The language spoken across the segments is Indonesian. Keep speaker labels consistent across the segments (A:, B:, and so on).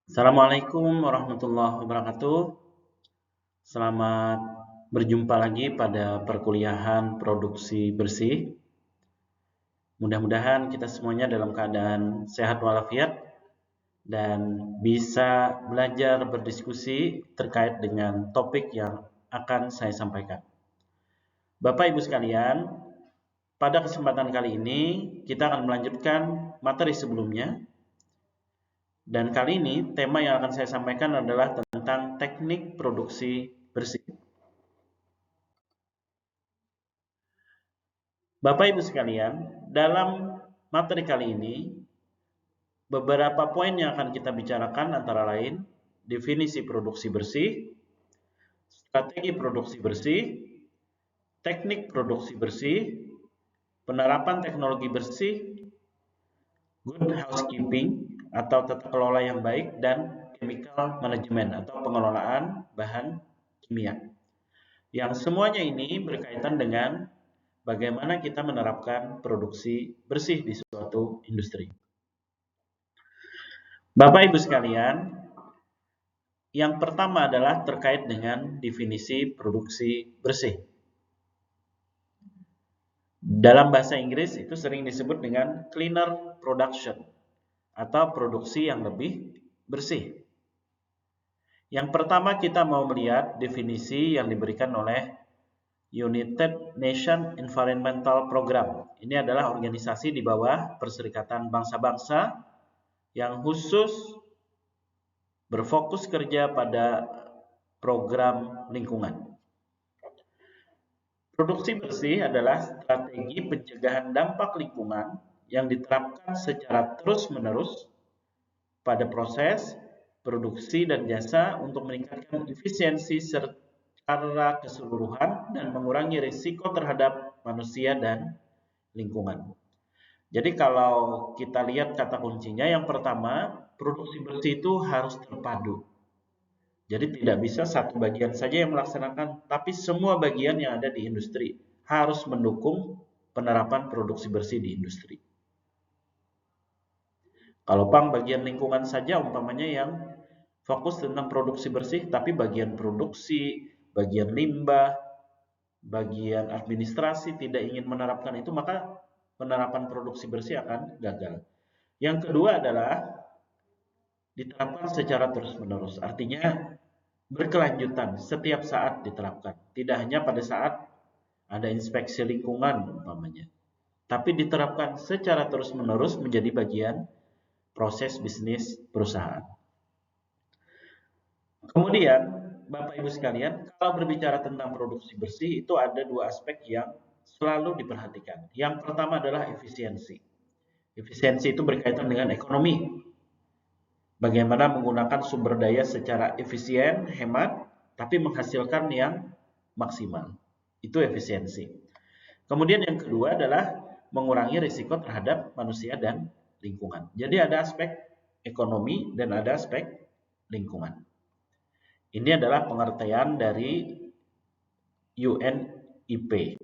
A: Assalamualaikum warahmatullahi wabarakatuh. Selamat berjumpa lagi pada perkuliahan produksi bersih. Mudah-mudahan kita semuanya dalam keadaan sehat walafiat dan bisa belajar berdiskusi terkait dengan topik yang akan saya sampaikan. Bapak Ibu sekalian, pada kesempatan kali ini kita akan melanjutkan materi sebelumnya. Dan kali ini tema yang akan saya sampaikan adalah tentang teknik produksi bersih. Bapak Ibu sekalian, dalam materi kali ini beberapa poin yang akan kita bicarakan antara lain definisi produksi bersih, strategi produksi bersih, teknik produksi bersih, penerapan teknologi bersih, good housekeeping atau tata kelola yang baik, dan chemical management atau pengelolaan bahan kimia. Yang semuanya ini berkaitan dengan bagaimana kita menerapkan produksi bersih di suatu industri. Bapak Ibu sekalian, yang pertama adalah terkait dengan definisi produksi bersih. Dalam bahasa Inggris itu sering disebut dengan cleaner production atau produksi yang lebih bersih. Yang pertama kita mau melihat definisi yang diberikan oleh United Nations Environmental Program. Ini adalah organisasi di bawah Perserikatan Bangsa-Bangsa yang khusus berfokus kerja pada program lingkungan. Produksi bersih adalah strategi pencegahan dampak lingkungan yang diterapkan secara terus-menerus pada proses produksi dan jasa untuk meningkatkan efisiensi secara keseluruhan dan mengurangi risiko terhadap manusia dan lingkungan. Jadi kalau kita lihat kata kuncinya, yang pertama, produksi bersih itu harus terpadu. Jadi tidak bisa satu bagian saja yang melaksanakan, tapi semua bagian yang ada di industri harus mendukung penerapan produksi bersih di industri. Kalau bagian lingkungan saja umpamanya yang fokus tentang produksi bersih, tapi bagian produksi, bagian limbah, bagian administrasi tidak ingin menerapkan itu, maka penerapan produksi bersih akan gagal. Yang kedua adalah diterapkan secara terus-menerus, artinya berkelanjutan setiap saat diterapkan, tidak hanya pada saat ada inspeksi lingkungan umpamanya, tapi diterapkan secara terus-menerus menjadi bagian proses bisnis perusahaan. Kemudian, Bapak Ibu sekalian, kalau berbicara tentang produksi bersih itu ada dua aspek yang selalu diperhatikan. Yang pertama adalah efisiensi. Efisiensi itu berkaitan dengan ekonomi. Bagaimana menggunakan sumber daya secara efisien, hemat, tapi menghasilkan yang maksimal. Itu efisiensi. Kemudian yang kedua adalah mengurangi risiko terhadap manusia dan lingkungan. Jadi ada aspek ekonomi dan ada aspek lingkungan. Ini adalah pengertian dari UNEP.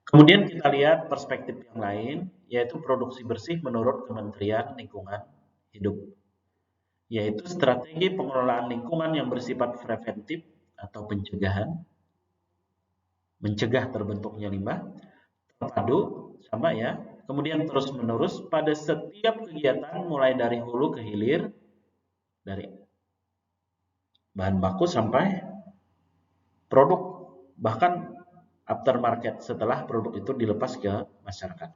A: Kemudian kita lihat perspektif yang lain, yaitu produksi bersih menurut Kementerian Lingkungan Hidup, yaitu strategi pengelolaan lingkungan yang bersifat preventif atau pencegahan, mencegah terbentuknya limbah, terpadu, sama ya, kemudian terus-menerus pada setiap kegiatan mulai dari hulu ke hilir, dari bahan baku sampai produk, bahkan aftermarket setelah produk itu dilepas ke masyarakat.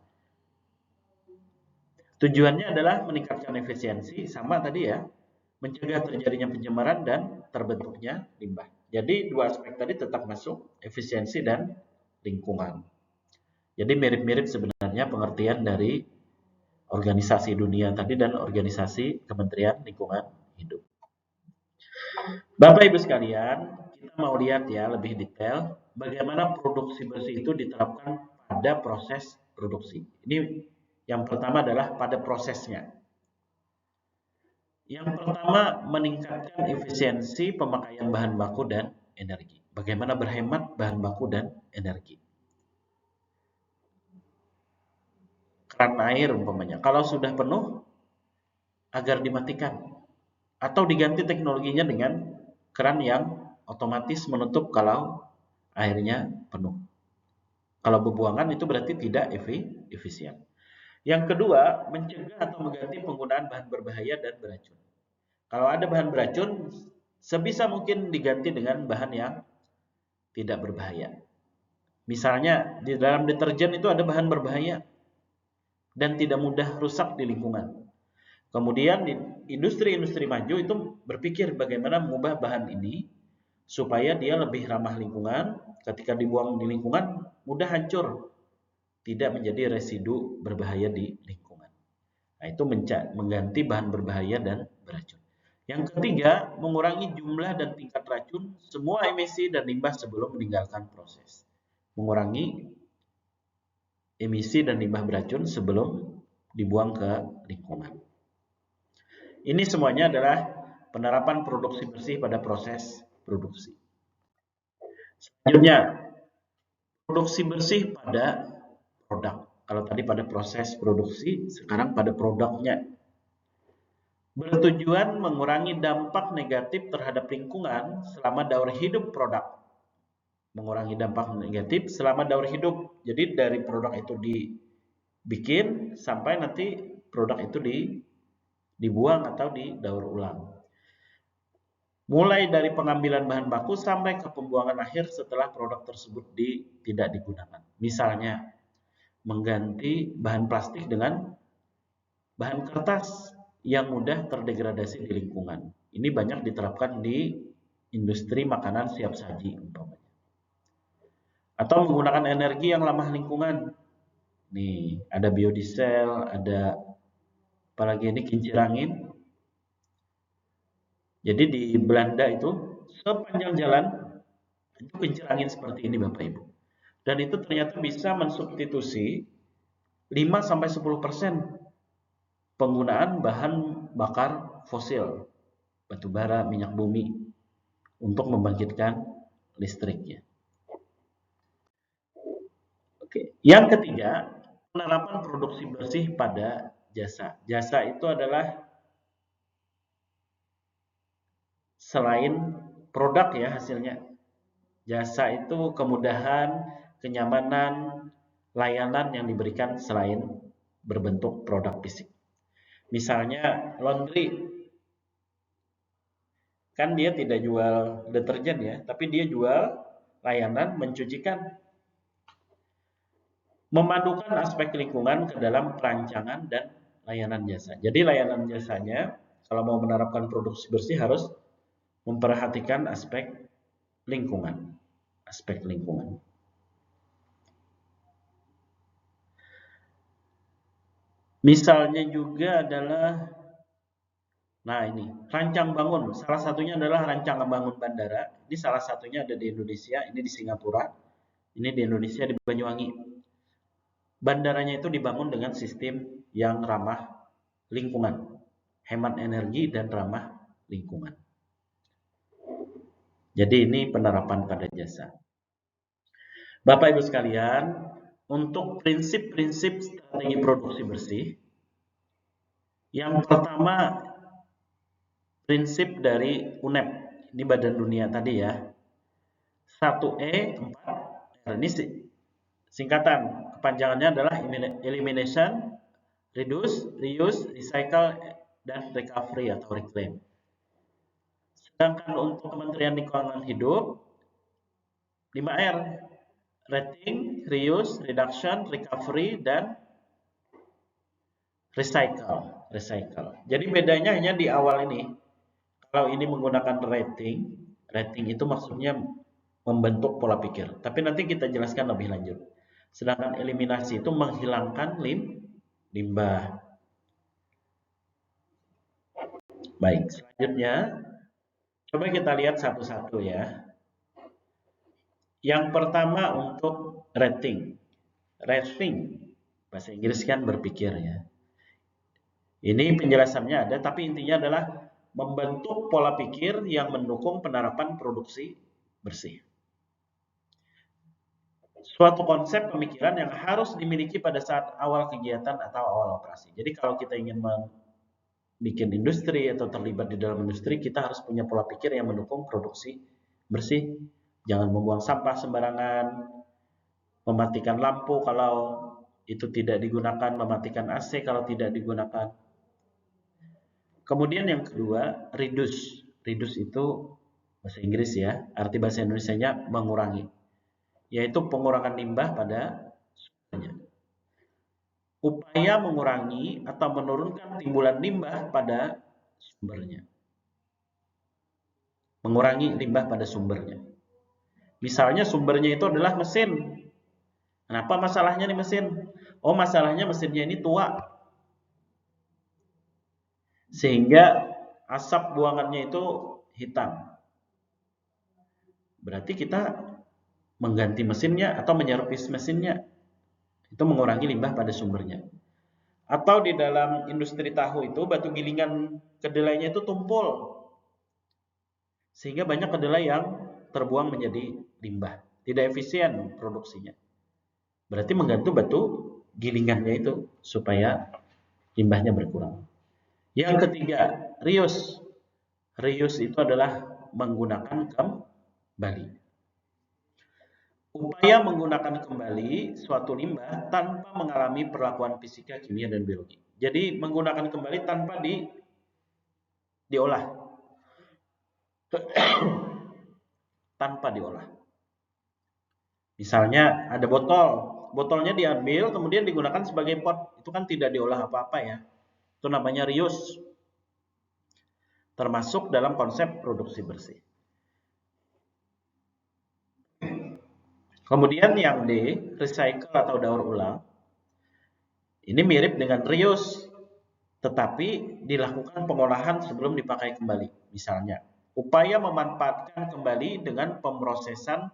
A: Tujuannya adalah meningkatkan efisiensi, sama tadi ya, mencegah terjadinya pencemaran dan terbentuknya limbah. Jadi dua aspek tadi tetap masuk, efisiensi dan lingkungan. Jadi mirip-mirip sebenarnya pengertian dari organisasi dunia tadi dan organisasi Kementerian Lingkungan Hidup. Bapak Ibu sekalian, kita mau lihat ya lebih detail bagaimana produksi bersih itu diterapkan pada proses produksi. Ini yang pertama adalah pada prosesnya. Yang pertama, meningkatkan efisiensi pemakaian bahan baku dan energi. Bagaimana berhemat bahan baku dan energi. Keran air umpamanya, kalau sudah penuh, agar dimatikan. atau diganti teknologinya dengan keran yang otomatis menutup kalau airnya penuh. Kalau bebuangan itu berarti tidak efisien. Yang kedua, mencegah atau mengganti penggunaan bahan berbahaya dan beracun. Kalau ada bahan beracun, sebisa mungkin diganti dengan bahan yang tidak berbahaya. Misalnya, di dalam deterjen itu ada bahan berbahaya dan tidak mudah rusak di lingkungan. Kemudian industri-industri maju itu berpikir bagaimana mengubah bahan ini supaya dia lebih ramah lingkungan, ketika dibuang di lingkungan mudah hancur, tidak menjadi residu berbahaya di lingkungan. Nah, itu mengganti bahan berbahaya dan beracun. Yang ketiga, mengurangi jumlah dan tingkat racun semua emisi dan limbah sebelum meninggalkan proses. Mengurangi emisi dan limbah beracun sebelum dibuang ke lingkungan. Ini semuanya adalah penerapan produksi bersih pada proses produksi. Selanjutnya, produksi bersih pada produk. Kalau tadi pada proses produksi, sekarang pada produknya. Bertujuan mengurangi dampak negatif terhadap lingkungan selama daur hidup produk. Mengurangi dampak negatif selama daur hidup. Jadi dari produk itu dibikin sampai nanti produk itu dibuang atau didaur ulang. Mulai dari pengambilan bahan baku sampai ke pembuangan akhir setelah produk tersebut tidak digunakan. Misalnya, mengganti bahan plastik dengan bahan kertas yang mudah terdegradasi di lingkungan. Ini banyak diterapkan di industri makanan siap saji umpamanya. Atau menggunakan energi yang ramah lingkungan. Nih, ada biodiesel, ada apalagi ini kincir angin. Jadi di Belanda itu sepanjang jalan itu kincir angin seperti ini Bapak Ibu. Dan itu ternyata bisa mensubstitusi 5-10% penggunaan bahan bakar fosil, batu bara, minyak bumi untuk membangkitkan listriknya. Oke. Yang ketiga, penerapan produksi bersih pada jasa. Jasa itu adalah selain produk ya hasilnya. Jasa itu kemudahan, kenyamanan, layanan yang diberikan selain berbentuk produk fisik. Misalnya laundry, kan dia tidak jual deterjen ya, tapi dia jual layanan mencucikan. Memadukan aspek lingkungan ke dalam perancangan dan layanan jasa. Jadi layanan jasanya, kalau mau menerapkan produksi bersih harus memperhatikan aspek lingkungan. Aspek lingkungan. Misalnya juga adalah, nah ini, rancang bangun. Salah satunya adalah rancang bangun bandara. Ini salah satunya ada di Indonesia, ini di Singapura, ini di Indonesia di Banyuwangi. Bandaranya itu dibangun dengan sistem yang ramah lingkungan, hemat energi dan ramah lingkungan. Jadi ini penerapan pada jasa. Bapak Ibu sekalian, untuk prinsip-prinsip strategi produksi bersih, yang pertama prinsip dari UNEP, ini Badan Dunia tadi ya. 1E, 4, ini singkatan, kepanjangannya adalah elimination, reduce, reuse, recycle, dan recovery atau reclaim. Sedangkan untuk Kementerian Lingkungan Hidup, 5R, rating, reuse, reduction, recovery, dan recycle. Jadi bedanya hanya di awal ini. Kalau ini menggunakan rating itu maksudnya membentuk pola pikir. Tapi nanti kita jelaskan lebih lanjut. Sedangkan eliminasi itu menghilangkan limbah. Baik, selanjutnya coba kita lihat satu-satu ya. Yang pertama untuk rating. Bahasa Inggris kan berpikir ya. Ini penjelasannya ada, tapi intinya adalah membentuk pola pikir yang mendukung penerapan produksi bersih. Suatu konsep pemikiran yang harus dimiliki pada saat awal kegiatan atau awal operasi. Jadi kalau kita ingin bikin industri atau terlibat di dalam industri, kita harus punya pola pikir yang mendukung produksi bersih. Jangan membuang sampah sembarangan, mematikan lampu kalau itu tidak digunakan, mematikan AC kalau tidak digunakan. Kemudian yang kedua, reduce. Reduce itu bahasa Inggris ya, arti bahasa Indonesianya mengurangi, yaitu pengurangan limbah pada sumbernya. Upaya mengurangi atau menurunkan timbulan limbah pada sumbernya. Mengurangi limbah pada sumbernya. Misalnya sumbernya itu adalah mesin. Kenapa masalahnya nih mesin? Oh, masalahnya mesinnya ini tua. Sehingga asap buangannya itu hitam. Berarti kita mengganti mesinnya atau menyervis mesinnya. Itu mengurangi limbah pada sumbernya. Atau di dalam industri tahu itu batu gilingan kedelainya itu tumpul. Sehingga banyak kedelai yang terbuang menjadi limbah. Tidak efisien produksinya. Berarti mengganti batu gilingannya itu supaya limbahnya berkurang. Yang ketiga, reuse. Reuse itu adalah menggunakan kembali. Upaya menggunakan kembali suatu limbah tanpa mengalami perlakuan fisika, kimia, dan biologi. Jadi menggunakan kembali tanpa diolah. Tanpa diolah. Misalnya ada botol, botolnya diambil kemudian digunakan sebagai pot. Itu kan tidak diolah apa-apa ya. Itu namanya reuse. Termasuk dalam konsep produksi bersih. Kemudian yang D, recycle atau daur ulang. Ini mirip dengan reuse, tetapi dilakukan pengolahan sebelum dipakai kembali. Misalnya, upaya memanfaatkan kembali dengan pemrosesan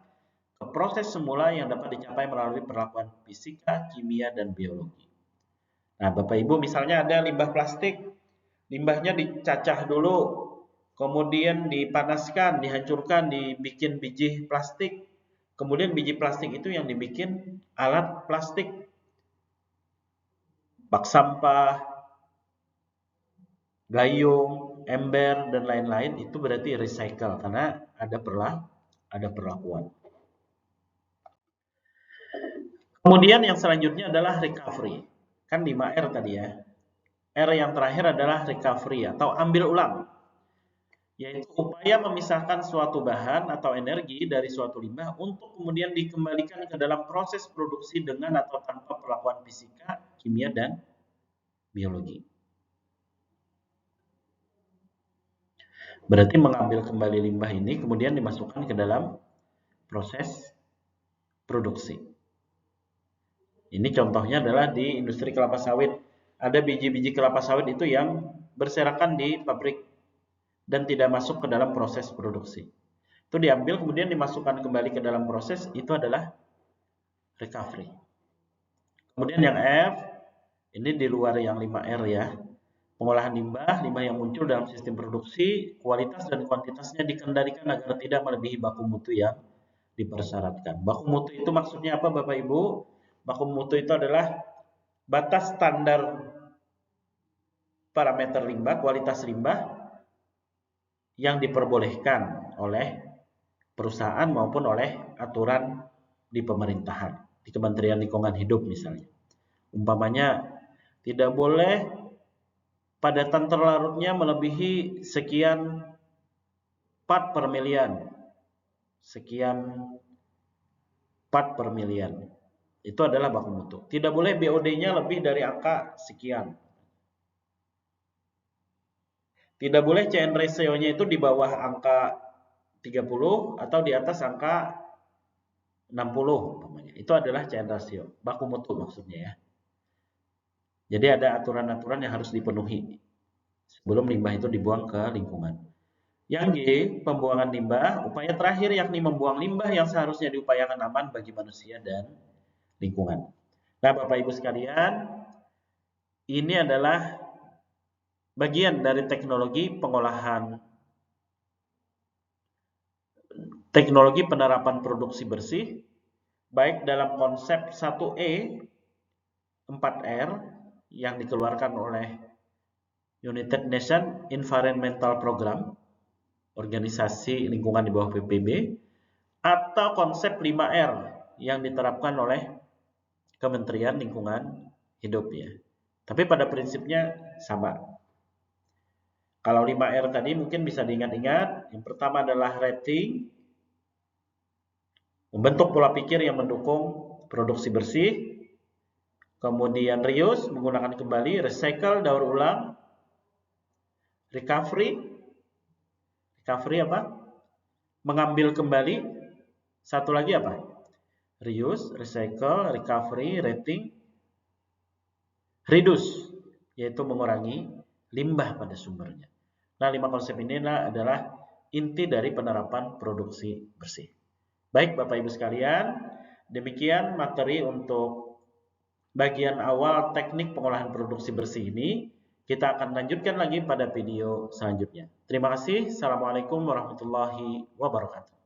A: ke proses semula yang dapat dicapai melalui perlakuan fisika, kimia, dan biologi. Nah, Bapak Ibu, misalnya ada limbah plastik, limbahnya dicacah dulu, kemudian dipanaskan, dihancurkan, dibikin biji plastik. Kemudian biji plastik itu yang dibikin alat plastik, bak sampah, gayung, ember, dan lain-lain. Itu berarti recycle karena ada perlakuan. Kemudian yang selanjutnya adalah recovery. Kan 5R tadi ya. R yang terakhir adalah recovery atau ambil ulang. Yaitu upaya memisahkan suatu bahan atau energi dari suatu limbah untuk kemudian dikembalikan ke dalam proses produksi dengan atau tanpa perlakuan fisika, kimia, dan biologi. Berarti mengambil kembali limbah ini kemudian dimasukkan ke dalam proses produksi. Ini contohnya adalah di industri kelapa sawit. Ada biji-biji kelapa sawit itu yang berserakan di pabrik dan tidak masuk ke dalam proses produksi. Itu diambil kemudian dimasukkan kembali ke dalam proses, itu adalah recovery. Kemudian yang F, ini di luar yang 5R ya. Pengolahan limbah yang muncul dalam sistem produksi, kualitas dan kuantitasnya dikendalikan agar tidak melebihi baku mutu yang dipersyaratkan. Baku mutu itu maksudnya apa Bapak Ibu? Baku mutu itu adalah batas standar parameter limbah, kualitas limbah yang diperbolehkan oleh perusahaan maupun oleh aturan di pemerintahan, di Kementerian Lingkungan Hidup misalnya. Umpamanya tidak boleh padatan terlarutnya melebihi sekian part per miliar. Sekian part per miliar. Itu adalah baku mutu. Tidak boleh BOD-nya lebih dari angka sekian. Tidak boleh CN ratio-nya itu di bawah angka 30 atau di atas angka 60. Itu adalah CN ratio. Baku mutu maksudnya ya. Jadi ada aturan-aturan yang harus dipenuhi sebelum limbah itu dibuang ke lingkungan. Yang G, pembuangan limbah. Upaya terakhir yakni membuang limbah yang seharusnya diupayakan aman bagi manusia dan lingkungan. Nah, Bapak Ibu sekalian, ini adalah bagian dari teknologi pengolahan, teknologi penerapan produksi bersih, baik dalam konsep 1E, 4R yang dikeluarkan oleh United Nations Environmental Program, organisasi lingkungan di bawah PBB, atau konsep 5R yang diterapkan oleh Kementerian Lingkungan Hidup ya. Tapi pada prinsipnya sama. Kalau 5R tadi mungkin bisa diingat-ingat. Yang pertama adalah rating, membentuk pola pikir yang mendukung produksi bersih. Kemudian reuse, menggunakan kembali, recycle, daur ulang, recovery apa? Mengambil kembali. Satu lagi apa? Reuse, recycle, recovery, rating, reduce, yaitu mengurangi limbah pada sumbernya. Nah, 5 konsep ini adalah inti dari penerapan produksi bersih. Baik Bapak Ibu sekalian, demikian materi untuk bagian awal teknik pengolahan produksi bersih ini. Kita akan lanjutkan lagi pada video selanjutnya. Terima kasih. Assalamualaikum warahmatullahi wabarakatuh.